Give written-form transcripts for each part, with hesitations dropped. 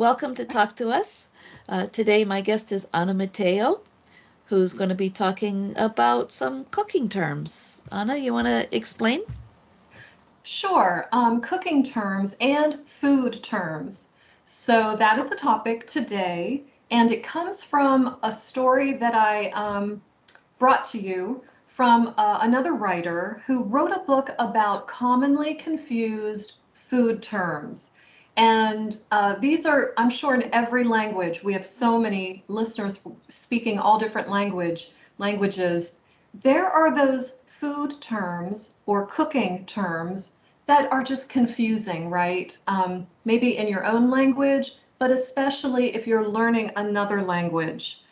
welcome to Talk to Us. Today, my guest is Anna Mateo, who's going to be talking about some cooking terms. Anna, you want to explain? Sure, cooking terms and food terms. So that is the topic today, and it comes from a story that I brought to you from another writer who wrote a book about commonly confused food terms. And these are, I'm sure, in every language. We have so many listeners speaking all different languages. There are those food terms or cooking terms that are just confusing, right? Maybe in your own language, but especially if you're learning another language.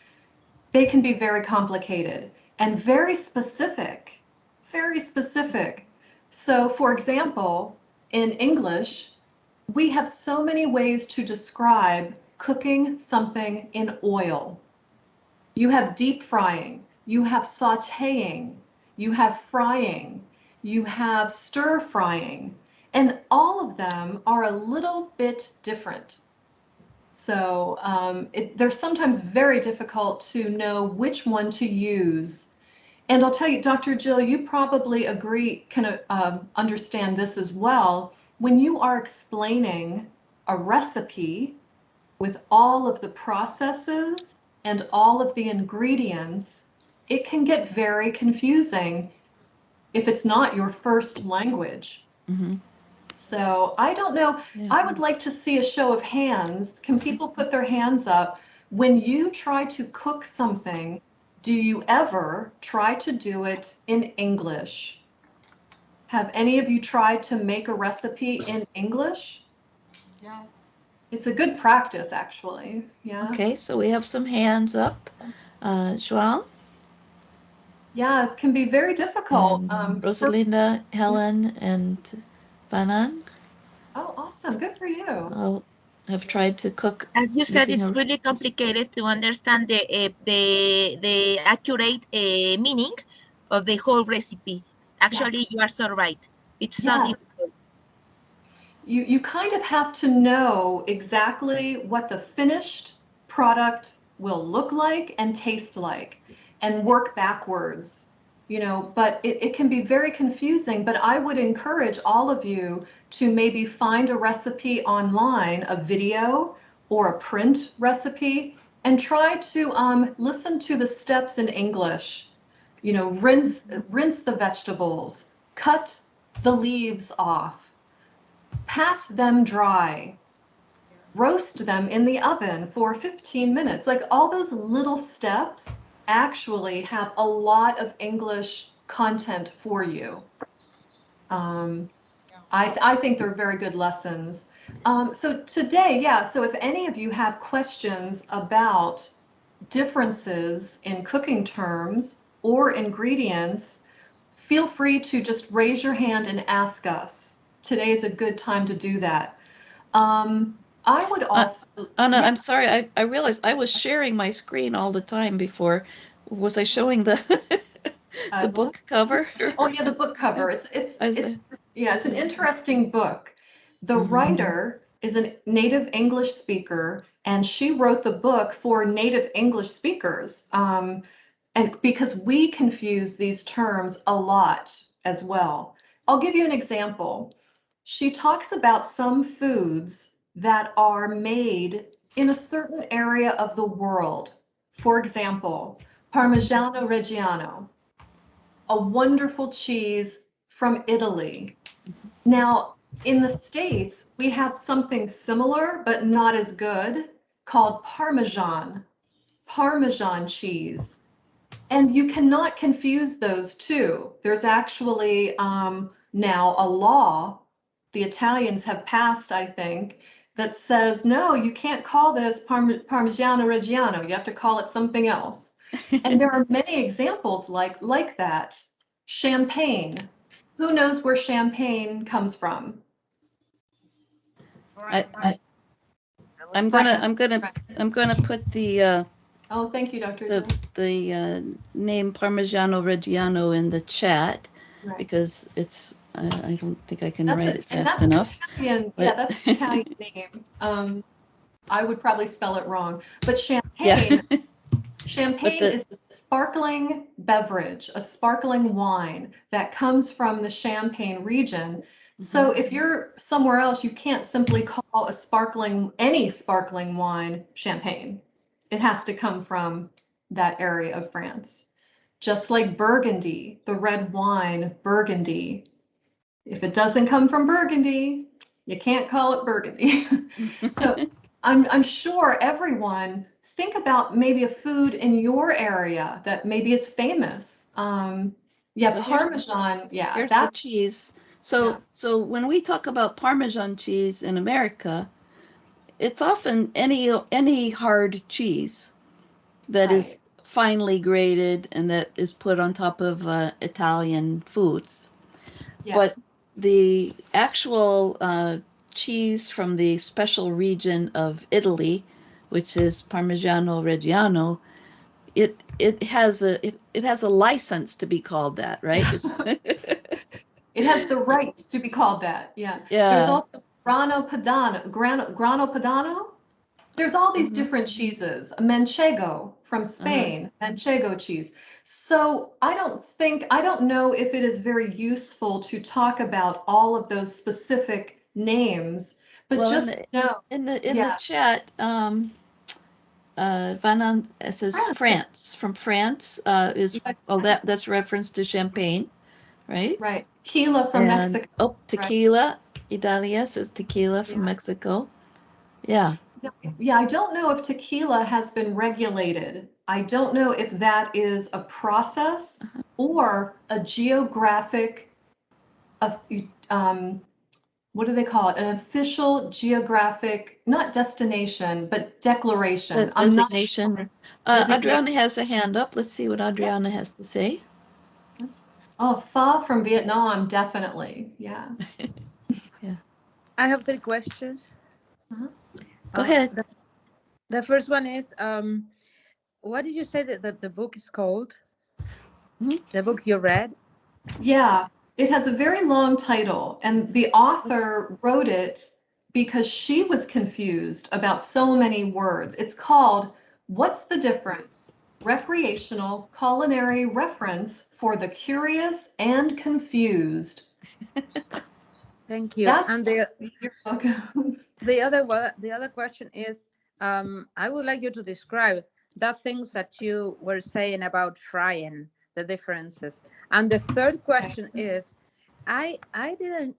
They can be very complicated and very specific, very specific. So, for example, in English, we have so many ways to describe cooking something in oil. You have deep frying, you have sauteing, you have frying, you have stir frying, and all of them are a little bit different. So they're sometimes very difficult to know which one to use. And I'll tell you, Dr. Jill, you probably agree, can understand this as well. When you are explaining a recipe with all of the processes and all of the ingredients, it can get very confusing if it's not your first language. Mm-hmm. So I don't know. Yeah. I would like to see a show of hands. Can people put their hands up? When you try to cook something, do you ever try to do it in English? Have any of you tried to make a recipe in English? Yes. It's a good practice, actually. Yeah. Okay, so we have some hands up. João Yeah, it can be very difficult. and For Rosalinda, Helen, and Banan Oh, awesome. Good for you. all have tried to cook As you said, using it's a. really complicated to understand the accurate meaning of the whole recipe. Yeah. Actually, you are so right. It's so Yes. difficult. You kind of have to know exactly what the finished product will look like and taste like and work backwards, but it can be very confusing. But I would encourage all of you to maybe find a recipe online, a video or a print recipe, and try to listen to the steps in English. Rinse the vegetables, cut the leaves off, pat them dry, roast them in the oven for 15 minutes. Like all those little steps actually have a lot of English content for you. Um, I think they're very good lessons. So today, yeah, so if any of you have questions about differences in cooking terms or ingredients, feel free to just raise your hand and ask us. Today is a good time to do that. I would Uh, also, Anna, yeah, I'm sorry. I realized I was sharing my screen all the time before. Was I showing the the what? book cover? Oh yeah, the book cover. It's I yeah, it's an interesting book. The mm-hmm. writer is a native English speaker, and she wrote the book for native English speakers. And because we confuse these terms a lot as well. I'll give you an example. She talks about some foods that are made in a certain area of the world. For example, Parmigiano Reggiano, a wonderful cheese from Italy. Now, in the States, we have something similar, but not as good, called Parmesan cheese. And you cannot confuse those two. There's actually now a law the Italians have passed, I think, that says, no, you can't call this Parmigiano Reggiano. You have to call it something else. And there are many examples like that. Champagne. Who knows where champagne comes from? I, Right. I'm gonna put Oh, thank you, Dr. the Jill. name Parmigiano Reggiano in the chat Right. because I don't think I can write it And fast that's an enough. Italian, yeah, But that's an Italian name. I would probably spell it wrong. But Yeah. But champagne the is a sparkling beverage, a sparkling wine that comes from the Champagne region. So if you're somewhere else, you can't simply call any sparkling wine champagne. It has to come from that area of France. Just like Burgundy, the red wine, Burgundy. If it doesn't come from Burgundy, you can't call it Burgundy. So I'm sure everyone think about maybe a food in your area that maybe is famous. Yeah, so Parmesan. Yeah, here's the that's cheese. yeah, So when we talk about Parmesan cheese in America, it's often any hard cheese that right. is finely grated and that is put on top of Italian foods. But Yes. the actual cheese from the special region of Italy, which is Parmigiano Reggiano, it has a license to be called that, right? It's It has the right to be called that. Yeah. There's yeah. also Grano Padano. There's all these Hmm. different cheeses. Manchego from Uh-huh. Spain, Manchego cheese. So I don't know if it is very useful to talk about all of those specific names, but Well, just know, in the yeah, chat, Vanan says France. France from France is Yeah, oh that's reference to champagne, right? right. Tequila from And Mexico, oh, right? tequila. Idalia says tequila from Yeah. Mexico. Yeah. Yeah, yeah, I don't know if tequila has been regulated. I don't know if that is a process or a geographic, of, what do they call it? An official geographic, not destination, but The declaration. I'm not designation. sure. Designation. Adriana has a hand up. Let's see what Yeah. Adriana has to say. Oh, pho from Vietnam, definitely. Yeah. Yeah. I have three questions. Uh-huh. Go Uh, ahead. the, the first one is, what did you say that the book is called? Mhm. The book you read? Yeah, it has a very long title, and the author wrote it because she was confused about so many words. It's called What's the Difference? Recreational Culinary Reference for the Curious and Confused. Thank you. And That's, you're welcome. the other question is, I would like you to describe the things that you were saying about frying, the differences. And the third Okay. question is, I didn't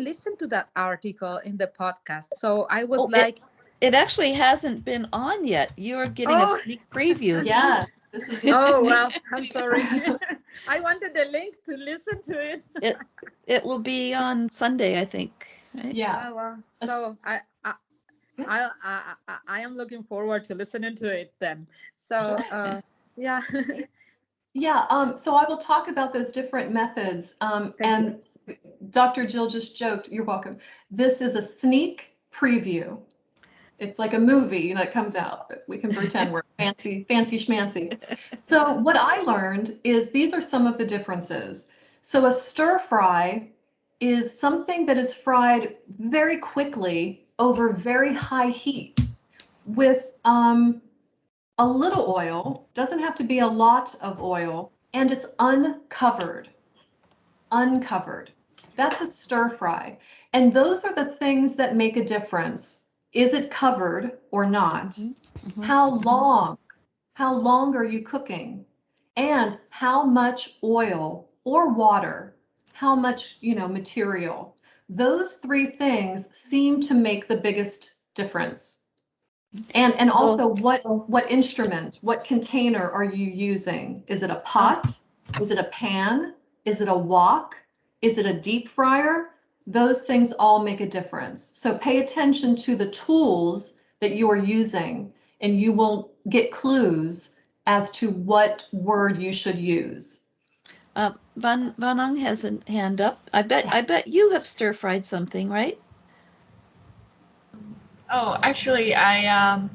listen to that article in the podcast, so I would Oh, it like. it actually hasn't been on yet. You're getting a Oh. sneak preview. Yes, this is the Oh, sneak. well, I'm sorry. I wanted the link to listen to it. It it will be on Sunday, I think. Right? Yeah. Oh, well. A s- So I am looking forward to listening to it then. So Sure. yeah. Yeah, so I will talk about those different methods. Thank you. And Dr. Jill just joked, you're welcome. This is a sneak preview. It's like a movie, that comes out. We can pretend we're fancy schmancy. So what I learned is these are some of the differences. So a stir fry is something that is fried very quickly over very high heat with a little oil, doesn't have to be a lot of oil, and it's uncovered. Uncovered. That's a stir fry. And those are the things that make a difference. Is it covered or not? Mhm, mhm. How long? How long are you cooking? And how much oil or water? How much, material? Those three things seem to make the biggest difference. And So, also what instrument, what container are you using? Is it a uh, pot? Is it a pan? Is it a wok? Is it a deep fryer? Those things all make a difference. So pay attention to the tools that you are using, and you will get clues as to what word you should use. Vanang has a hand up. I bet you have stir fried something, right? Oh, actually, I am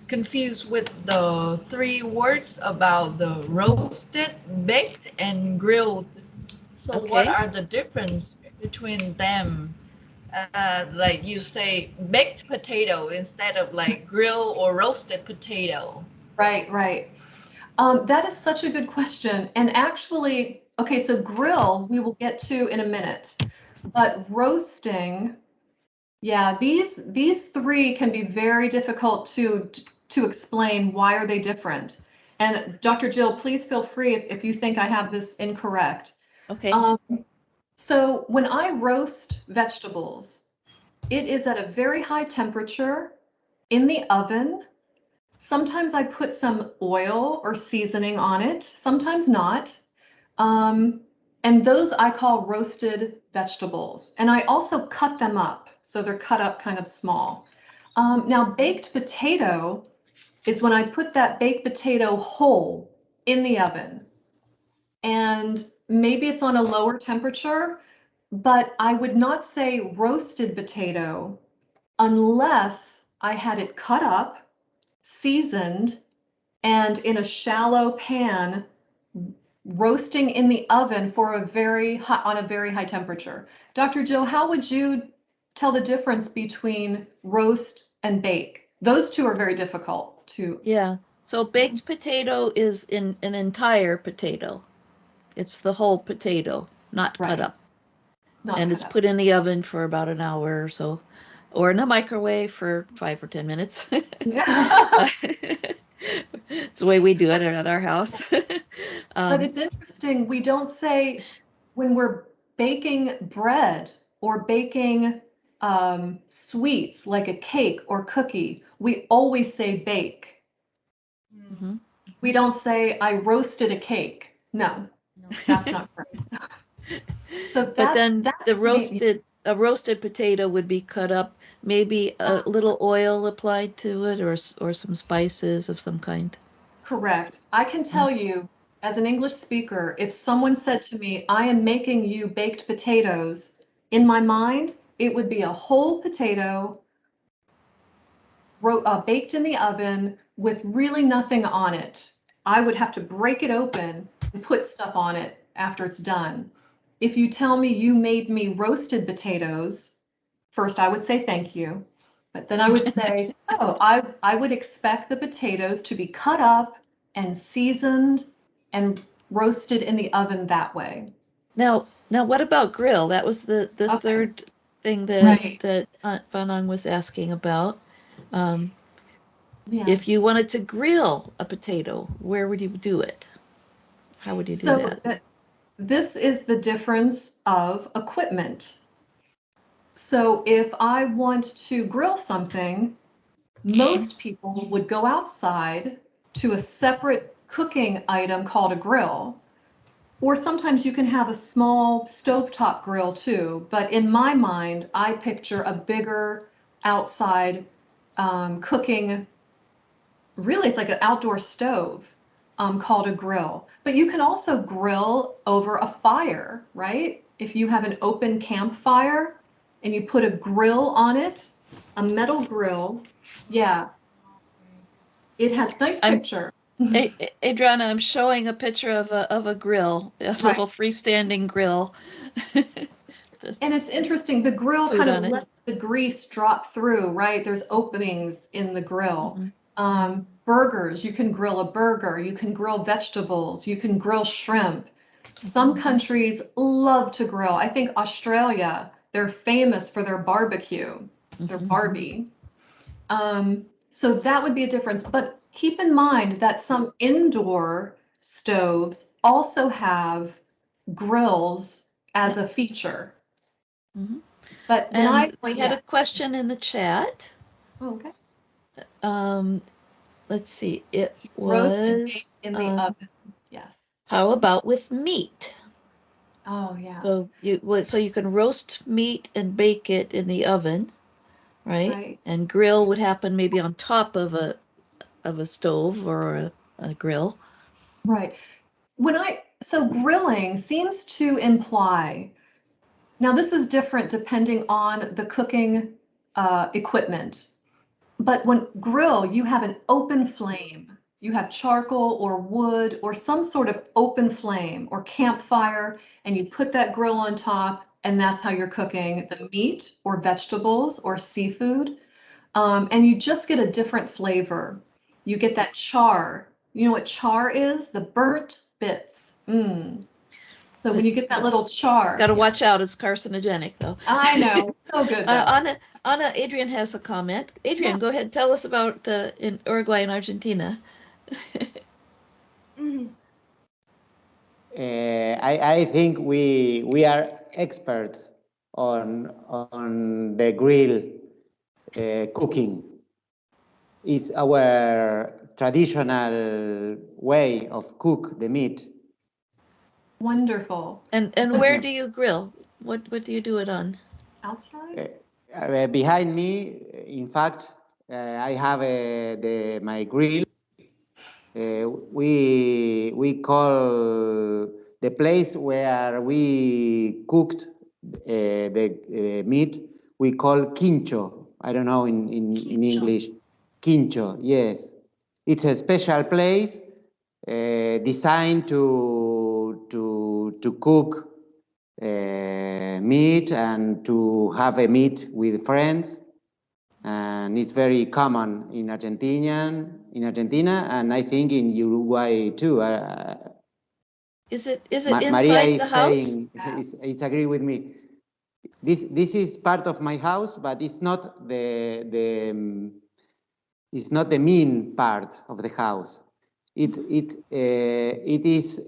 confused with the three words about the roasted, baked, and grilled. So, what Okay. are the difference between them? like you say baked potato instead of like grill or roasted potato? Right, right. That is such a good question. And actually, okay, so grill we will get to in a minute, but roasting, yeah, these three can be very difficult to explain. Why are they different? And Dr. Jill, please feel free if you think I have this incorrect. Okay. Um, so when I roast vegetables, it is at a very high temperature in the oven. Sometimes I put some oil or seasoning on it, sometimes not. Um, and those I call roasted vegetables. And I also cut them up. So they're cut up kind of small. Now, baked potato is when I put that baked potato whole in the oven. And maybe it's on a lower temperature, but I would not say roasted potato unless I had it cut up, seasoned, and in a shallow pan roasting in the oven for a very hot on a very high temperature. Dr. Jill, how would you tell the difference between roast and bake? Those two are very difficult to. Yeah. So baked potato is in an entire potato. It's the whole potato, not cut Right, up. not And cut it's up. put in the oven for about an hour or so, or in a microwave for 5 or 10 minutes. Yeah. It's the way we do it at our house. But um, it's interesting, we don't say when we're baking bread or baking sweets like a cake or cookie, we always say bake. mhm. We don't say I roasted a cake. No, that's not correct. So But that's then that's the main, a roasted potato would be cut up, maybe a little oil applied to it, or some spices of some kind. correct. I can tell you, as an English speaker, if someone said to me, I am making you baked potatoes, in my mind, it would be a whole potato baked in the oven with really nothing on it. I would have to break it open and put stuff on it after it's done. If you tell me you made me roasted potatoes, first I would say thank you. But then I would say, oh, I would expect the potatoes to be cut up and seasoned and roasted in the oven that way. Now, what about grill? That was the Okay, third thing that right. Fanang was asking about. Um, Yeah. if you wanted to grill a potato, where would you do it? How would you do So that? this is the difference of equipment. So if I want to grill something, most people would go outside to a separate cooking item called a grill. Or sometimes you can have a small stovetop grill too. But in my mind, I picture a bigger outside cooking. Really, it's like an outdoor stove called a grill. But you can also grill over a fire, right? If you have an open campfire and you put a grill on it, a metal grill, yeah, it has nice I'm picture. Adriana, I'm showing a picture of a grill, a Right. little freestanding grill. The And it's interesting, the grill food kind of on it. lets the grease drop through, right? There's openings in the grill. Mhm. Burgers, you can grill a burger, you can grill vegetables, you can grill shrimp. Some countries love to grill. I think Australia, they're famous for their barbecue, their Mhm. Barbie. So that would be a difference. But keep in mind that some indoor stoves also have grills as Yep. a feature. Mhm. But when I And we went, had yeah. a question in the chat. Oh, okay. Um, let's see. It So roast and bake was in the oven. Yes. how about with meat? Oh, yeah. So you can roast meat and bake it in the oven, right? Right. And grill would happen maybe on top of a stove or a grill. Right. So grilling seems to imply, now this is different depending on the cooking equipment. But when grill, you have an open flame. You have charcoal or wood or some sort of open flame or campfire, and you put that grill on top and that's how you're cooking the meat or vegetables or seafood. And you just get a different flavor. You get that char. You know what char is? The burnt bits. So when you get that little char. Got to watch out. It's carcinogenic, though. I know. So good, though. Anna, Adrian has a comment. Adrian, Yeah. go ahead. Tell us about in Uruguay and Argentina. I think we are experts on the grill cooking. It's our traditional way of cook the meat. Wonderful. And where do you grill? What do you do it on? Outside? Behind me, in fact, I have my grill. We call the place where we cooked the meat, we call quincho. I don't know in English. Quincho, yes. It's a special place designed to cook meat and to have a meat with friends. And it's very common in Argentina, and I think in Uruguay too. Is it Maria inside the is house? saying, it's agree with me. This is part of my house, but it's not it's not the main part of the house. It is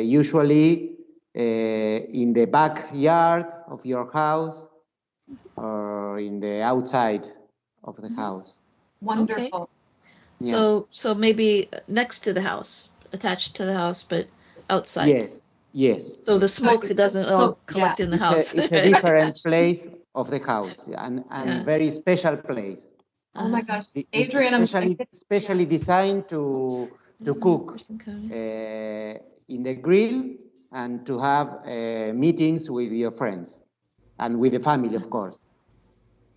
usually in the backyard of your house or in the outside of the house. Wonderful. Okay. So maybe next to the house, attached to the house, but outside. Yes. So the smoke doesn't all collect in the house. It's a different place of the house, and very special place. Oh my gosh, It's Adrian, specially designed to cook in the grill and to have meetings with your friends and with the family, of course.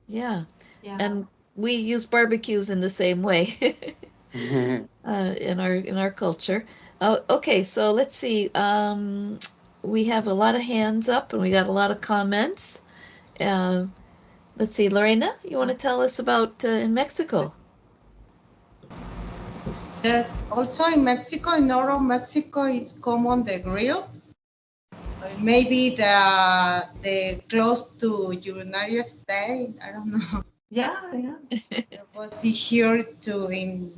Yeah. Yeah. And we use barbecues in the same way in our culture. Okay, so let's see. We have a lot of hands up and we got a lot of comments. Let's see, Lorena, you want to tell us about in Mexico? Yes, also in Mexico, in north of Mexico, is common the grill. Maybe the close to United States, I don't know. Yeah. It was here too in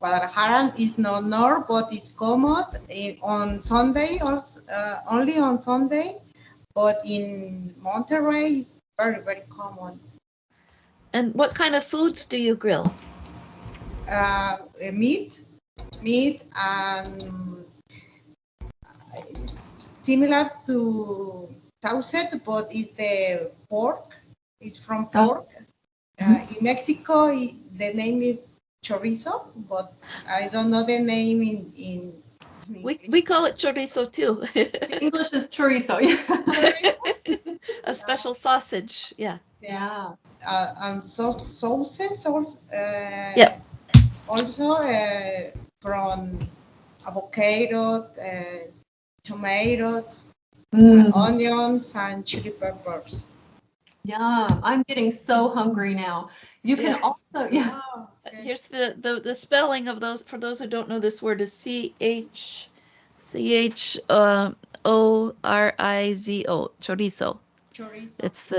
Guadalajara. It's not north, but it's common on Sunday or only on Sunday. But in Monterrey, it's very, very common. And what kind of foods do you grill? Meat and similar to sauset, but it's the pork. It's from pork. In Mexico, the name is chorizo, but I don't know the name in we call it chorizo too. English is chorizo. A special sausage. Yeah. And sauces also. Yep. Also from avocado, tomatoes, onions, and chili peppers. Yum. I'm getting so hungry now. You can also, Here's the spelling of those, for those who don't know this word, is Chorizo, chorizo. Chorizo. It's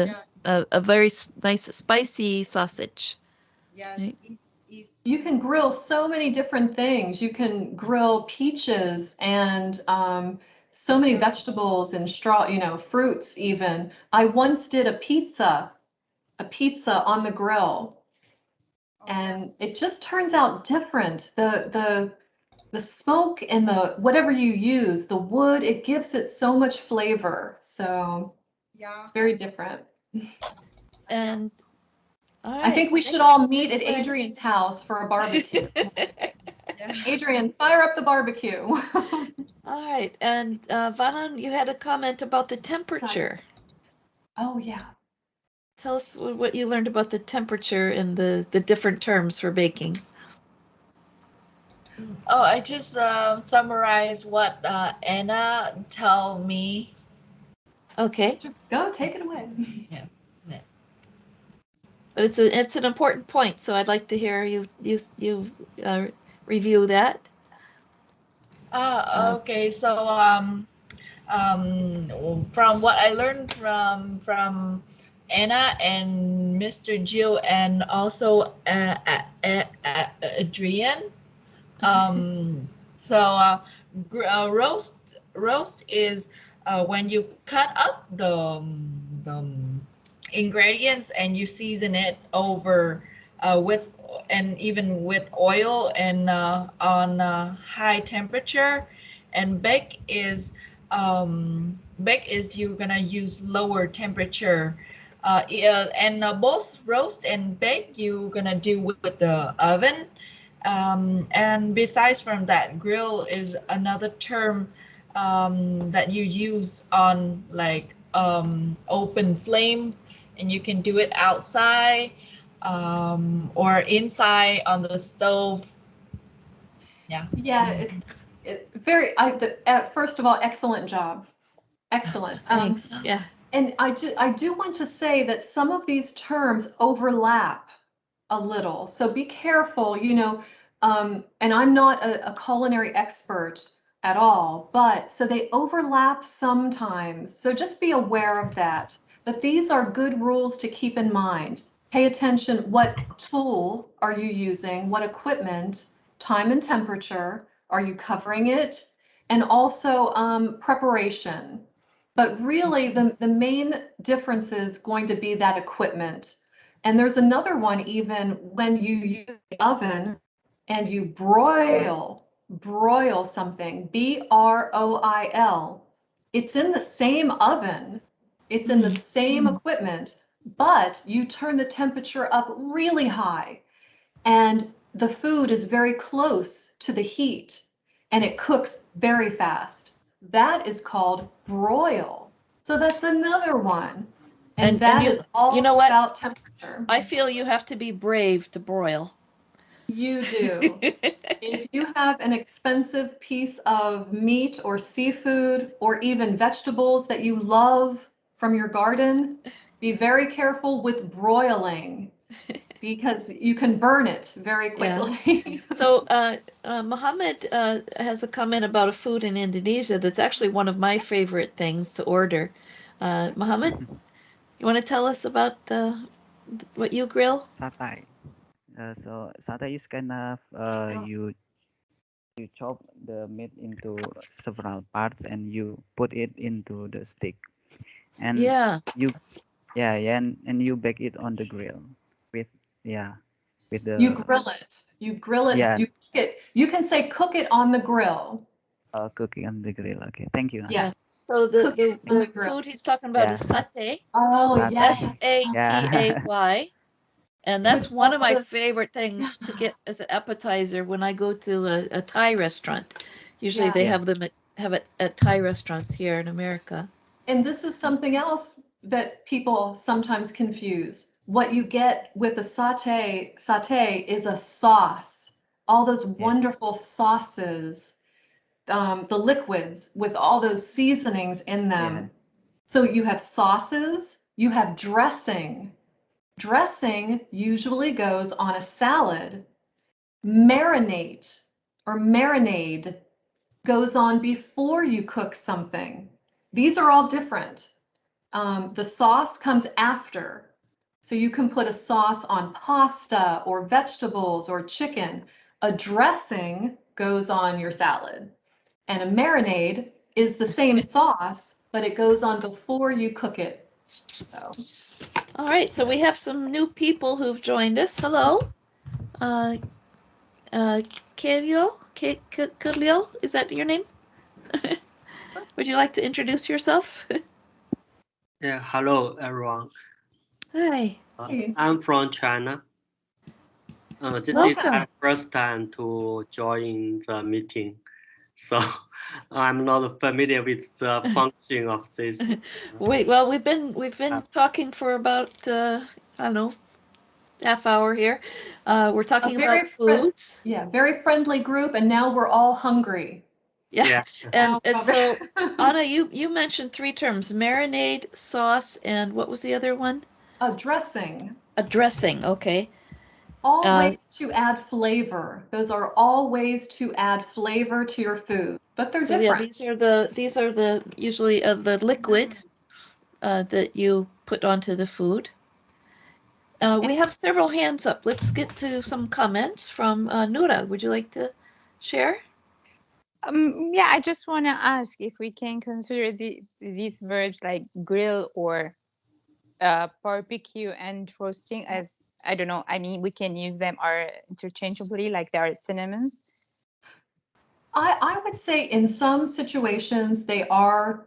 a very nice spicy sausage. Yeah, right? You can grill so many different things. You can grill peaches and so many vegetables and fruits even. I once did a pizza on the grill, and it just turns out different. The smoke and the whatever you use, the wood, it gives it so much flavor. So it's very different. And all right. I think we should all meet at Adrian's house for a barbecue. Adrian, fire up the barbecue. All right. And Vanan, you had a comment about the temperature. Oh, yeah. Tell us what you learned about the temperature and the different terms for baking. Oh, I just summarize what Anna told me. Okay. Go, take it away. Yeah. But it's an important point, so I'd like to hear you review that. Okay. So from what I learned from Anna and Mr. Jill and also Adrian. So roast is when you cut up the ingredients and you season it over with and even with oil and on high temperature. And bake is you're gonna use lower temperature. Yeah, and both roast and bake you're gonna do with the oven. And besides from that, grill is another term that you use on like open flame, and you can do it outside or inside on the stove. Yeah. Yeah, first of all, excellent job. Excellent. Thanks. Yeah. And I do want to say that some of these terms overlap a little. So be careful, and I'm not a culinary expert at all, but so they overlap sometimes. So just be aware of that. But these are good rules to keep in mind. Pay attention, what tool are you using? What equipment, time and temperature, are you covering it? And also preparation. But really the main difference is going to be that equipment. And there's another one, even when you use the oven and you broil something, broil. It's in the same oven, it's in the same equipment, but you turn the temperature up really high and the food is very close to the heat and it cooks very fast. That is called broil. So that's another one. And that is you all know what? about temperature. I feel you have to be brave to broil. You do. If you have an expensive piece of meat or seafood or even vegetables that you love from your garden, be very careful with broiling because you can burn it very Yeah. quickly. So Mohammed has a comment about a food in Indonesia that's actually one of my favorite things to order. Mohammed, you want to tell us about what you grill? Satay. So satay is kind of you chop the meat into several parts and you put it into the stick and Yeah. you and you bake it on the grill with yeah with You the grill it. You grill it. yeah You cook it. You can say cook it on the grill. cooking on the grill. Okay, thank you, Yeah. Yes. So Cook it on the the grill. food he's talking about is yeah satay, Oh, satay. yes. Yeah. Satay, and With that's one all of my the, favorite things to get as an appetizer when I go to a Thai restaurant. Usually yeah. they Yeah. have it at Thai restaurants here in America. And this is something else that people sometimes confuse. What you get with a satay is a sauce. All those Yeah. wonderful sauces, the liquids with all those seasonings in Yeah. them. So you have sauces, you have dressing. Dressing usually goes on a salad. Marinate or marinade goes on before you cook something. These are all different. The sauce comes after. So you can put a sauce on pasta or vegetables or chicken. A dressing goes on your salad. And a marinade is the same sauce, but it goes on before you cook it. So, All right, so we have some new people who've joined us. Hello, uh, uh, Kelio, is that your name? Would you like to introduce yourself? Yeah, hello everyone. Hi, hey, I'm from China. This is welcome. my first time to join the meeting, so I'm not familiar with the function of this. Wait, well, we've been talking for about I don't know, half hour here. We're a talking about foods. very friendly group, and now we're all hungry. Yeah. Yeah. And No, and so Anna, you mentioned three terms: marinade, sauce, and what was the other one? a dressing. A dressing. Okay. All Uh, ways to add flavor. Those are all ways to add flavor to your food, but they're so yeah, different. these are the usually the liquid that you put onto the food. We have several hands up. Let's get to some comments from Nura. Would you like to share? Yeah, I just want to ask if we can consider these verbs like grill or barbecue and roasting as, I don't know. I mean, we can use them are interchangeably, like they are synonyms. I would say in some situations they are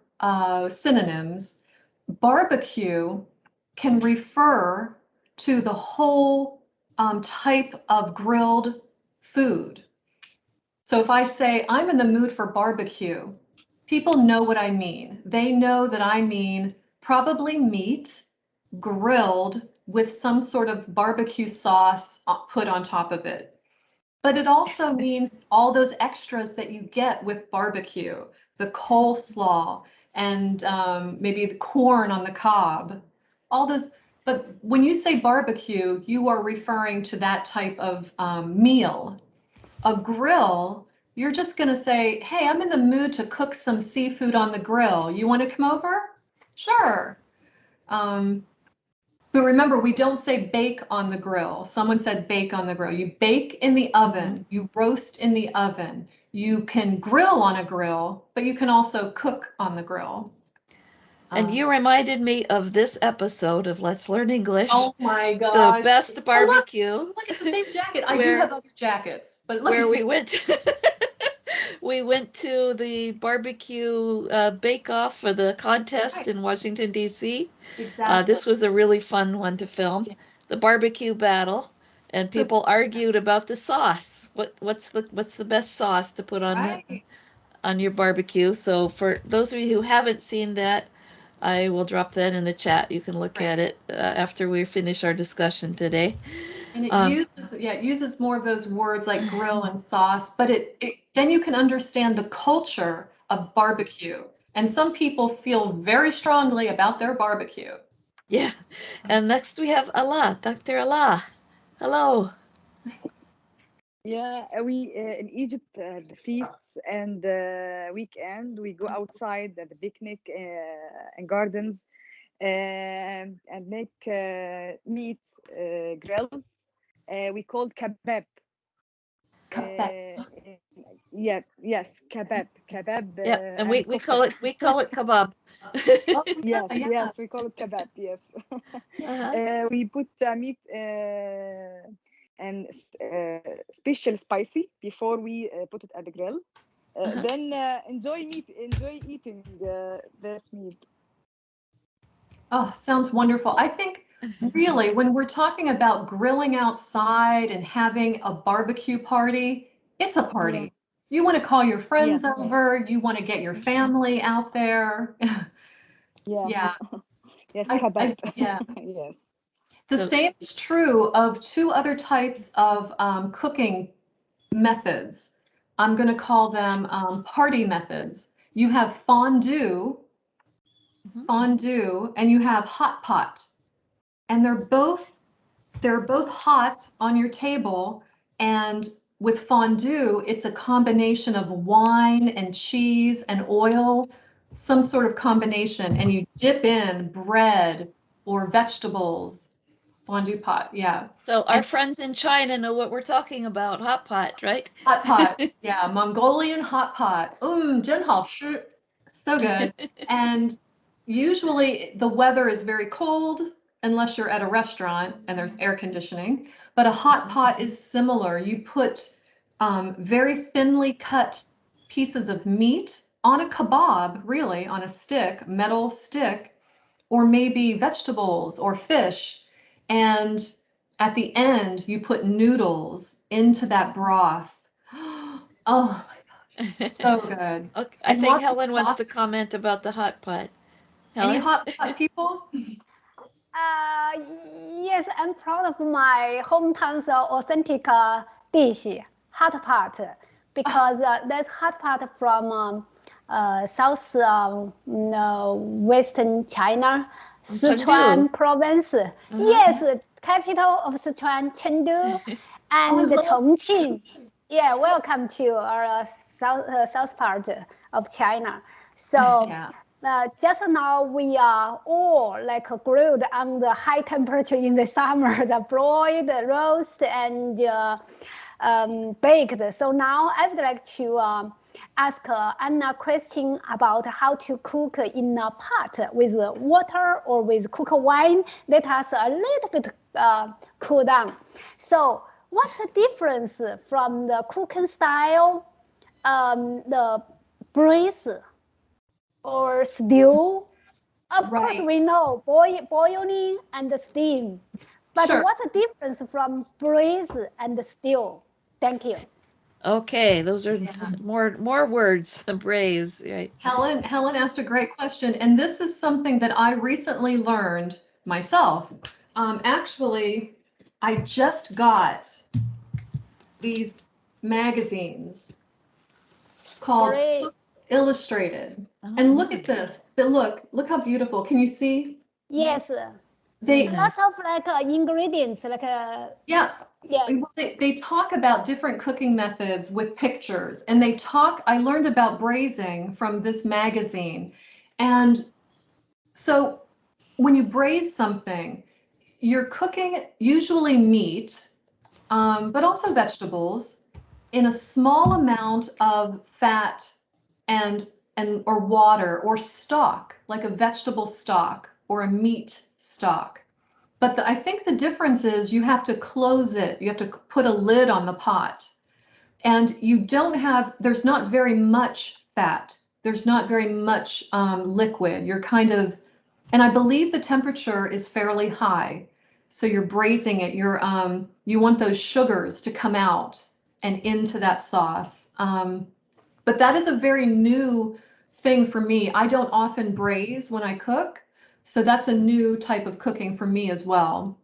synonyms. Barbecue can refer to the whole type of grilled food. So if I say I'm in the mood for barbecue, people know what I mean. They know that I mean probably meat grilled with some sort of barbecue sauce put on top of it. But it also means all those extras that you get with barbecue, the coleslaw and maybe the corn on the cob, all those. But when you say barbecue, you are referring to that type of meal. A grill, you're just going to say, hey, I'm in the mood to cook some seafood on the grill. You want to come over? Sure. Um, but remember, we don't say bake on the grill. Someone said bake on the grill. You bake in the oven, you roast in the oven. You can grill on a grill, but you can also cook on the grill. And you reminded me of this episode of Let's Learn English, Oh my the gosh. best Oh, barbecue, look, it's the same jacket. I do where have other jackets, but look where at we went we went to the barbecue bake off for the contest right. in Washington, D.C. Exactly. This was a really fun one to film, the barbecue battle, and So, people argued about the sauce. What's the best sauce to put right. on your barbecue? So for those of you who haven't seen that, I will drop that in the chat. You can look at Right. it after we finish our discussion today. And Um, it uses more of those words like grill and sauce, but it then you can understand the culture of barbecue. And some people feel very strongly about their barbecue. yeah. And next we have Allah, Dr. Allah. Hello. Yeah, we in Egypt, the feasts and weekend, we go outside at the picnic and gardens and make meat grill. We call kebab. Quebec. Yeah, yes, kebab, Yeah, and we, and we kofta. call it we call it kebab. Oh yeah, Yes, yeah. yes, we call it kebab. Yes, Uh-huh. we put meat and special spicy before we put it at the grill. Uh-huh. Then enjoy eating this meat. Oh, sounds wonderful. I think really when we're talking about grilling outside and having a barbecue party, it's a Yeah, party. You want to call your yeah, friends over, you want to get your family out there. yeah. Yeah, Yes, kebab. yeah. Yes. The So, same is true of two other types of cooking methods. I'm going to call them party methods. You have mhm. fondue, and you have hot pot, and they're both hot on your table. And with fondue, it's a combination of wine and cheese and oil, some sort of combination, and you dip in bread or vegetables. Fondue pot, yeah. So our And friends in China know what we're talking about, hot pot, right? hot pot, yeah, Mongolian hot pot. 真好吃. So good. And usually the weather is very cold unless you're at a restaurant and there's air conditioning. But a hot pot is similar. You put very thinly cut pieces of meat on a kebab, really, on a stick, metal stick, or maybe vegetables or fish. And at the end, you put noodles into that broth. Oh, so good. Okay, I And think lots of Helen wants to sauce. comment about the hot pot. Any Helen? hot pot people? Uh, yes, I'm proud of my hometown's authentic dish, hot pot. because there's hot pot from south western China, Sichuan province. Yes, capital of Sichuan, Chengdu, and Chongqing. Yeah, welcome to our south part of China. So just now we are all like grilled on the high temperature in the summer, the broiled, roast, and baked. So now I would like to ask Anna a question about how to cook in a pot with water or with cooked wine. Let us a little bit cool down. So what's the difference from the cooking style, the braise or stew? Of course, we know boiling and steam, but what's the difference from braise and stew? Thank you. Okay, those are more words. Braise, right? Helen asked a great question, and this is something that I recently learned myself. Actually, I just got these magazines called Cooks Illustrated. And look at this. Look how beautiful. Can you see? Yes. They lots of like ingredients, like yeah. Well, they talk about different cooking methods with pictures, and I learned about braising from this magazine. And so when you braise something, you're cooking usually meat, but also vegetables in a small amount of fat and or water or stock, like a vegetable stock or a meat stock. But I think the difference is you have to close it. You have to put a lid on the pot. And there's not very much fat. There's not very much liquid. And I believe the temperature is fairly high. So you're braising it. You want those sugars to come out and into that sauce. But that is a very new thing for me. I don't often braise when I cook. So that's a new type of cooking for me as well.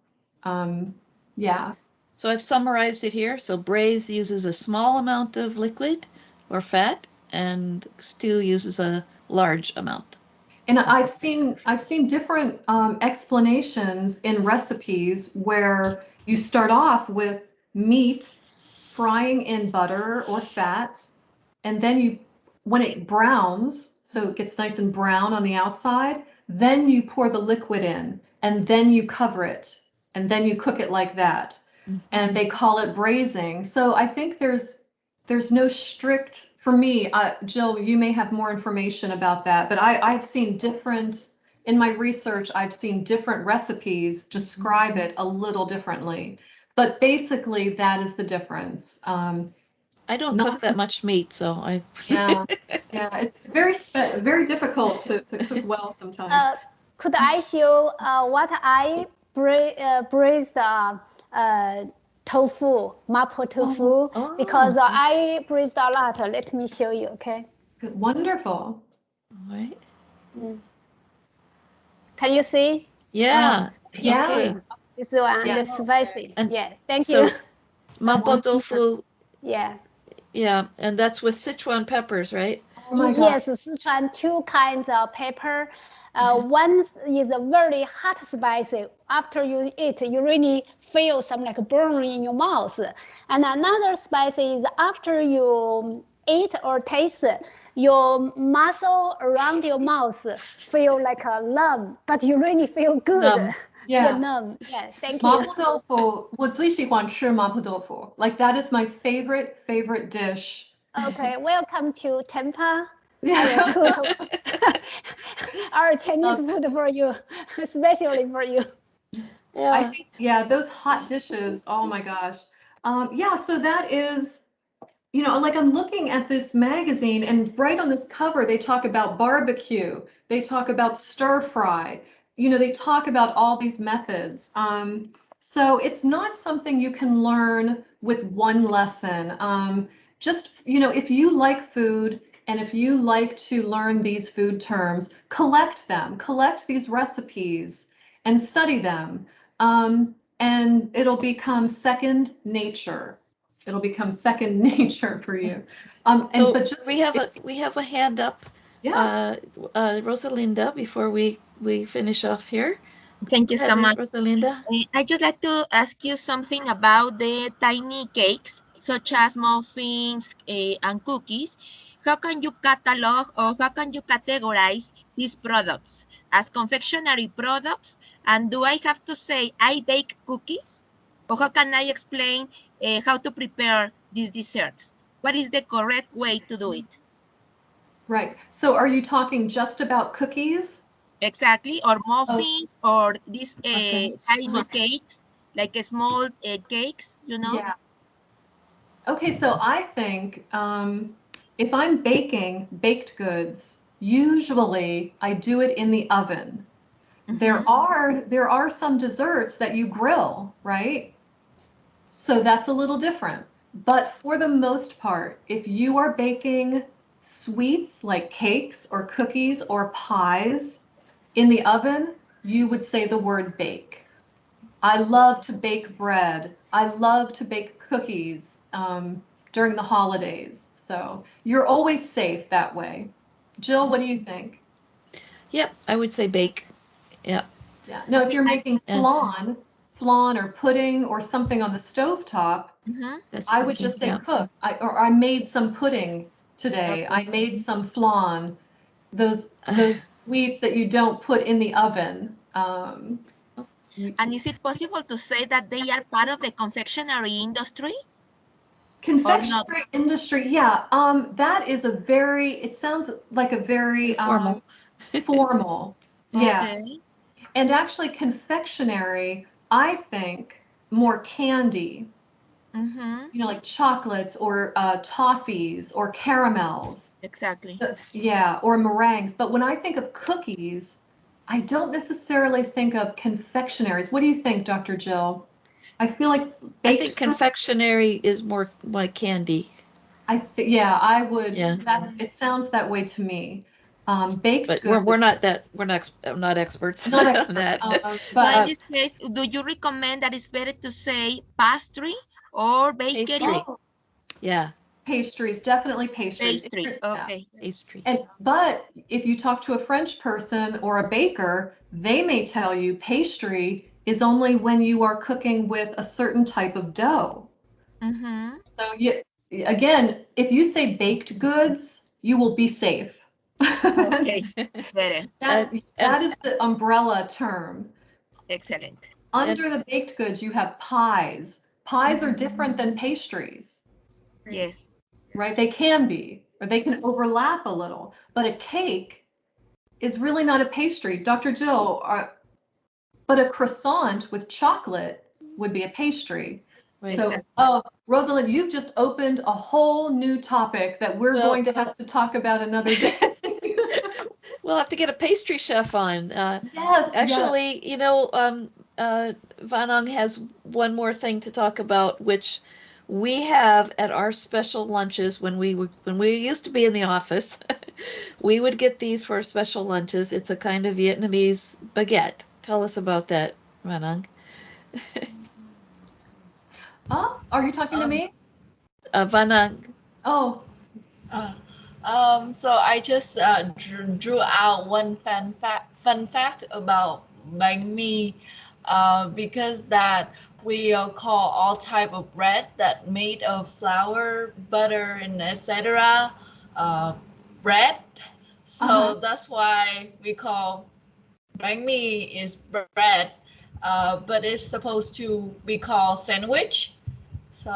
Yeah. So I've summarized it here. So braise uses a small amount of liquid or fat, and stew uses a large amount. And I've seen different explanations in recipes where you start off with meat frying in butter or fat, and then when it browns, so it gets nice and brown on the outside, then you pour the liquid in, and then you cover it, and then you cook it like that. And they call it braising. So I think there's no strict, for me, Jill, you may have more information about that, but I've seen in my research, I've seen different recipes describe it a little differently. But basically, that is the difference. I don't cook that much meat, so I. Yeah, it's very difficult to cook well sometimes. Could I show what I braised tofu, mapo tofu, because I braised a lot. Let me show you, okay? Wonderful. All right. Can you see? Yeah. Yeah. Okay. This one, Yes. the spicy. And yeah, thank so, you. Mapo tofu. Yeah. Yeah, and that's with Sichuan peppers, right? Oh my Yes, God. Sichuan two kinds of pepper. One is a very hot spicy. After you eat, you really feel some like burn in your mouth. And another spicy is after you eat or taste, your muscle around your mouth feel like a numb, but you really feel good. Yeah. Numb. Yeah, thank you. 麻婆豆腐，我最喜欢吃麻婆豆腐. Like that is my favorite dish. Okay, welcome to Tempa. Yeah. Our cook, our Chinese food for you, especially for you. I think, those hot dishes, oh my gosh. Yeah, so that is, like I'm looking at this magazine and right on this cover, they talk about barbecue, they talk about stir fry, they talk about all these methods. So it's not something you can learn with one lesson. Just, if you like food and if you like to learn these food terms, collect these recipes and study them. And it'll become second nature. It'll become second nature for you. So but just we have a hand up. Yeah. Rosalinda, before we finish off here. Thank you so much. Rosalinda. I'd just like to ask you something about the tiny cakes, such as muffins and cookies. How can you catalog or how can you categorize these products as confectionery products? And do I have to say I bake cookies? Or how can I explain how to prepare these desserts? What is the correct way to do it? Right. So are you talking just about cookies? Exactly, or muffins, or these tiny Uh-huh. cakes, like small cakes, you know? Yeah. Okay, so I think if I'm baking baked goods, usually I do it in the oven. There are some desserts that you grill, right? So that's a little different. But for the most part, if you are baking sweets like cakes or cookies or pies in the oven, you would say the word bake. I love to bake bread. I love to bake cookies during the holidays. So you're always safe that way. Jill, what do you think? Yep, I would say bake. Yeah. Yeah. No, if you're making flan or pudding or something on the stovetop, I would just say cook. Or I made some pudding today. I made some flan. Those sweets that you don't put in the oven. And is it possible to say that they are part of the confectionery industry? Confectionery industry, yeah. That is it sounds like a very formal. Formal. Yeah. Okay. And actually confectionery, I think more candy. You know, like chocolates or toffees or caramels. Exactly. Yeah, or meringues. But when I think of cookies, I don't necessarily think of confectionaries. What do you think, Dr. Jill? I feel like I think confectionery is more like candy. Yeah, I would. Yeah. It sounds that way to me. Baked But goods. we're not experts Not on experts, that. Well, in this case, do you recommend that it's better to say pastry or bakery? Pastry. Yeah. Pastries, definitely pastries. Pastry, okay. Pastry. But if you talk to a French person or a baker, they may tell you pastry is only when you are cooking with a certain type of dough. So again, if you say baked goods, you will be safe. Okay, better. That is the umbrella term. Excellent. Under the baked goods, you have pies. Pies are different than pastries. Yes. Right? They can be, or they can overlap a little. But a cake is really not a pastry. Dr. Jill, but a croissant with chocolate would be a pastry. Right. So, Rosalind, you've just opened a whole new topic that we're going to have to talk about another day. We'll have to get a pastry chef on. Yes. Actually, you know, Vanong has one more thing to talk about, which we have at our special lunches when we used to be in the office. We would get these for special lunches. It's a kind of Vietnamese baguette. Tell us about that, Vanong. Are you talking to me? Vanong. Oh. So I just drew out one fun fact about bánh mì, because that we call all type of bread that made of flour, butter, and etc. Bread. So that's why we call bánh mì is bread, but it's supposed to be called sandwich. So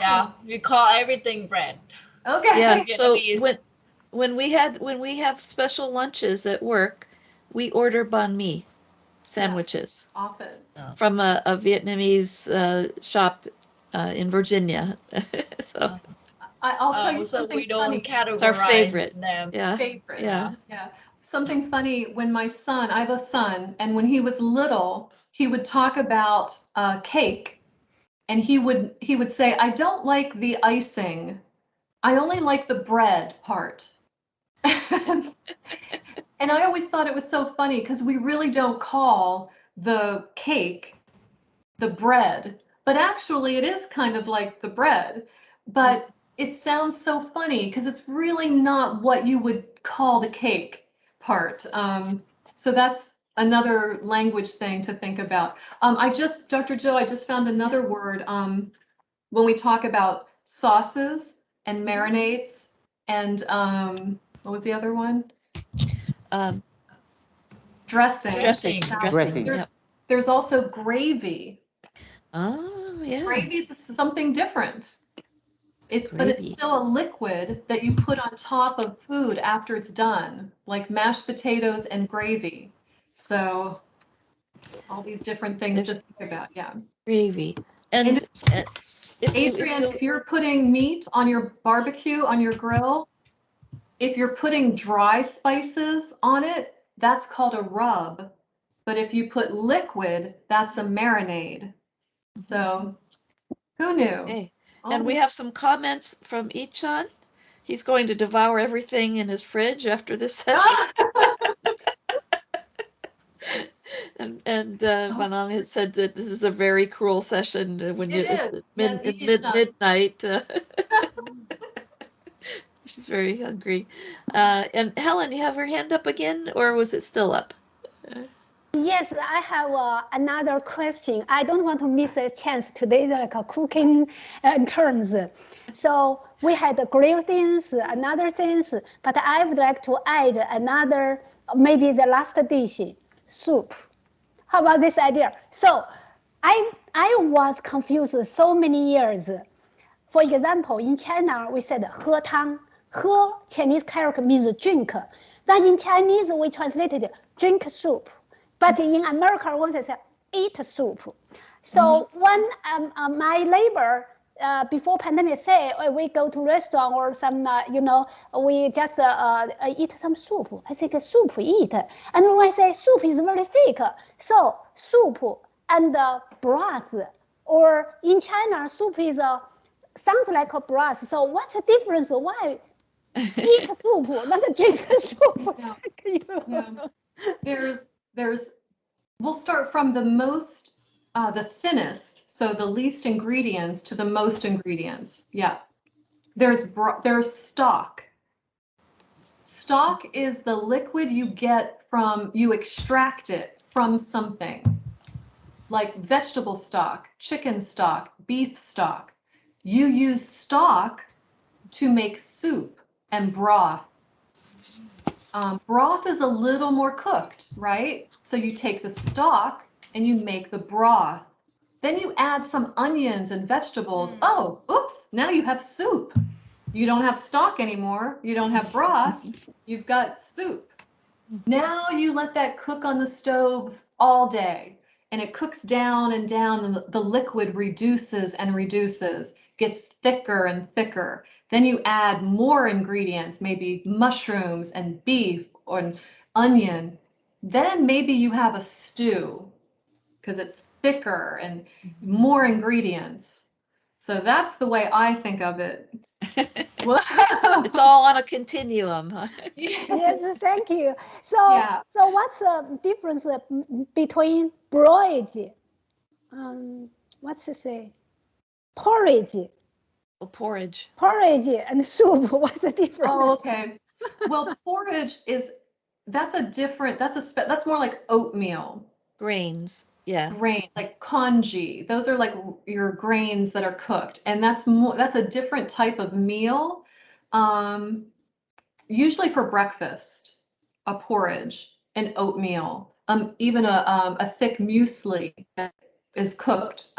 yeah, we call everything bread. Okay. Yeah. So when we have special lunches at work, we order banh mi sandwiches. Yeah, often. From a Vietnamese shop in Virginia. So I'll tell you so something we don't funny. categorize it's our favorite. them. Yeah. Favorite. Yeah. Yeah. Something funny when I have a son, and when he was little, he would talk about cake, and he would say, "I don't like the icing. I only like the bread part." And I always thought it was so funny because we really don't call the cake the bread. but actually it is kind of like the bread, but it sounds so funny because it's really not what you would call the cake part. So that's another language thing to think about. Dr. Joe, I just found another word when we talk about sauces and marinades and what was the other one? Um, Dressing. Dressing. Yep. There's also gravy. Oh, yeah. Gravy is something different. But it's Gravy. still a liquid that you put on top of food after it's done, like mashed potatoes and gravy. So all these different things to think about, yeah. Gravy. And Adrian, if you're putting meat on your barbecue, on your grill, if you're putting dry spices on it, that's called a rub. But if you put liquid, that's a marinade. So who knew? Okay. And we have some comments from Ichan. He's going to devour everything in his fridge after this session. and Vanang has said that this is a very cruel session when it's midnight. She's very hungry. And Helen, you have your hand up again, or was it still up? Yes, I have another question. I don't want to miss a chance. Today's like a cooking terms. So we had grilled things, another things, but I would like to add another, maybe the last dish, soup. How about this idea? So I was confused so many years. For example, in China, we said 喝汤. 喝 Chinese character means drink. That in Chinese, we translated drink soup. But in America, we say eat soup. So when my neighbor before pandemic say we go to restaurant or some we just eat some soup. I think soup eat, and when I say soup is very thick, so soup and broth, or in China soup is sounds like a broth. So what's the difference? Why eat soup, not drink soup? Yeah. We'll start from the thinnest, so the least ingredients to the most ingredients. Yeah. There's stock. Stock is the liquid you extract it from something. Like vegetable stock, chicken stock, beef stock. You use stock to make soup and broth. Broth is a little more cooked, right? So you take the stock and you make the broth. Then you add some onions and vegetables. Oh, oops, now you have soup. You don't have stock anymore. You don't have broth. You've got soup. Now you let that cook on the stove all day, and it cooks down and down, and the liquid reduces and reduces, gets thicker and thicker. Then you add more ingredients, maybe mushrooms and beef or onion. Then maybe you have a stew because it's thicker and more ingredients. So that's the way I think of it. It's all on a continuum. Huh? Yes, thank you. So what's the difference between broiled, what's it say, porridge? Oh, porridge. Porridge and soup. What's the difference? Oh, okay. Well, porridge that's more like oatmeal. Grains. Yeah. Grain, like congee. Those are like your grains that are cooked, and that's a different type of meal. Usually for breakfast, a porridge, an oatmeal, even a thick muesli that is cooked.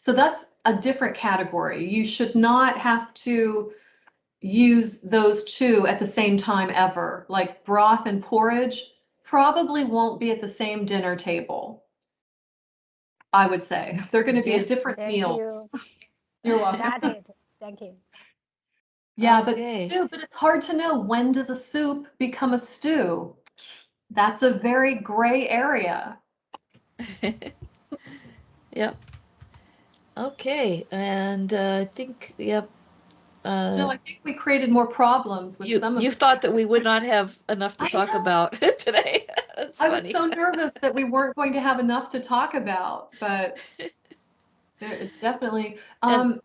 So that's a different category. You should not have to use those two at the same time ever. Like broth and porridge probably won't be at the same dinner table. I would say they're going to be different meals. You're welcome. Got it. Thank you. Yeah, but it's hard to know, when does a soup become a stew? That's a very gray area. Yep. Okay, and I think, yep. So I think we created more problems with some of you thought that we would not have enough to talk about today. I was so nervous that we weren't going to have enough to talk about, but It's definitely And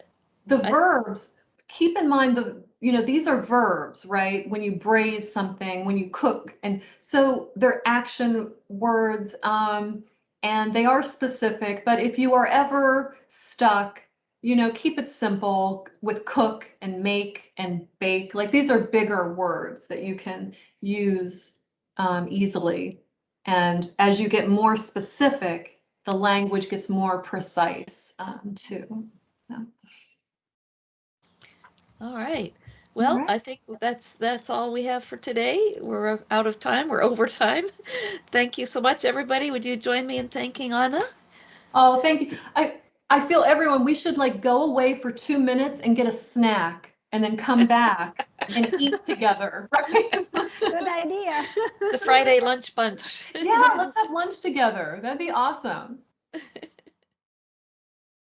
the I- verbs. Keep in mind these are verbs, right? When you braise something, when you cook, and so they're action words, and they are specific. But if you are ever stuck, keep it simple with cook and make and bake. Like these are bigger words that you can use easily. And as you get more specific, the language gets more precise too. Yeah. all right. All Well, right. I think that's all we have for today. We're out of time. We're over time. Thank you so much, everybody. Would you join me in thanking Anna? Oh, thank you. I feel everyone, we should like go away for 2 minutes and get a snack and then come back and eat together, right? Good idea. The Friday lunch bunch. Yeah, let's have lunch together. That'd be awesome.